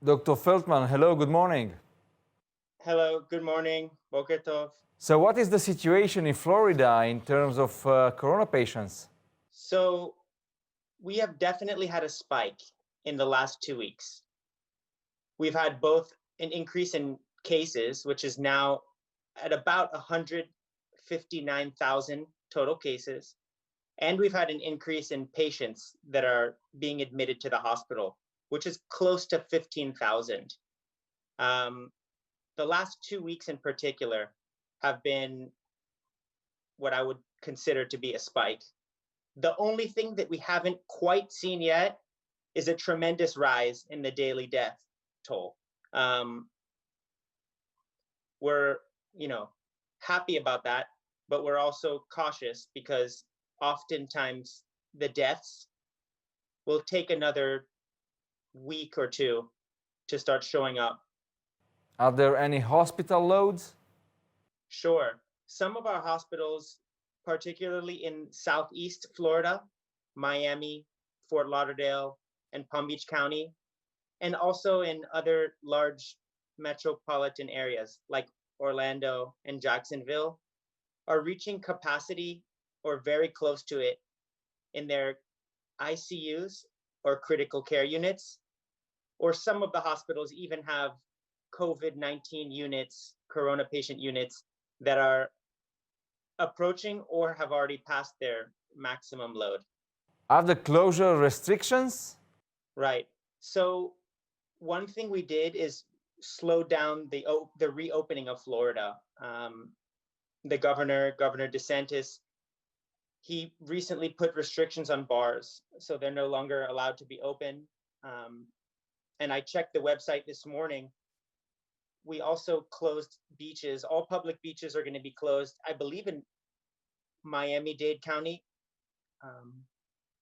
Dr. Feldman, hello, good morning. Hello, good morning. Boker tov. So what is the situation in Florida in terms of corona patients? So we have definitely had a spike in the last 2 weeks. We've had both an increase in cases, which is now at about 159,000 total cases, and we've had an increase in patients that are being admitted to the hospital, which is close to 15,000. The last 2 weeks in particular have been what I would consider to be a spike. The only thing that we haven't quite seen yet is a tremendous rise in the daily death toll. We're, happy about that, but we're also cautious because oftentimes the deaths will take another week or two to start showing up. Are there any hospital loads? Sure. Some of our hospitals, particularly in Southeast Florida, Miami, Fort Lauderdale, and Palm Beach County, and also in other large metropolitan areas like Orlando and Jacksonville, are reaching capacity or very close to it in their ICUs or critical care units, or some of the hospitals even have COVID-19 units, corona patient units that are approaching or have already passed their maximum load. Are the closure restrictions? Right. So one thing we did is slow down the reopening of Florida. The Governor DeSantis, he recently put restrictions on bars, so they're no longer allowed to be open. And I checked the website this morning. We also closed beaches. All public beaches are going to be closed, I believe, in Miami-Dade County,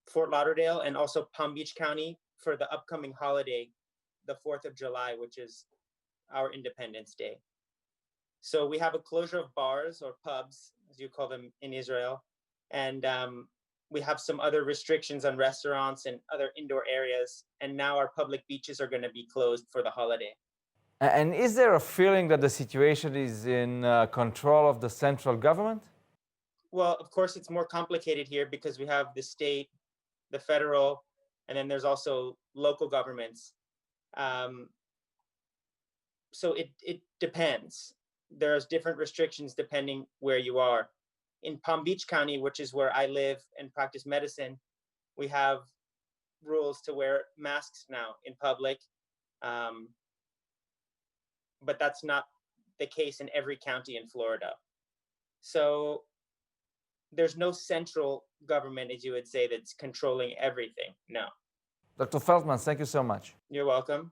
Fort Lauderdale, and also Palm Beach County for the upcoming holiday, the 4th of July, which is our Independence Day. So we have a closure of bars or pubs, as you call them in Israel, and we have some other restrictions on restaurants and other indoor areas, and now our public beaches are going to be closed for the holiday. And is there a feeling that the situation is in control of the central government? Well, of course, it's more complicated here because we have the state, the federal, and then there's also local governments. So it depends. There's different restrictions depending where you are. In Palm Beach County, which is where I live and practice medicine, we have rules to wear masks now in public. But that's not the case in every county in Florida. So there's no central government, as you would say, that's controlling everything. No. Dr. Feldman, thank you so much. You're welcome.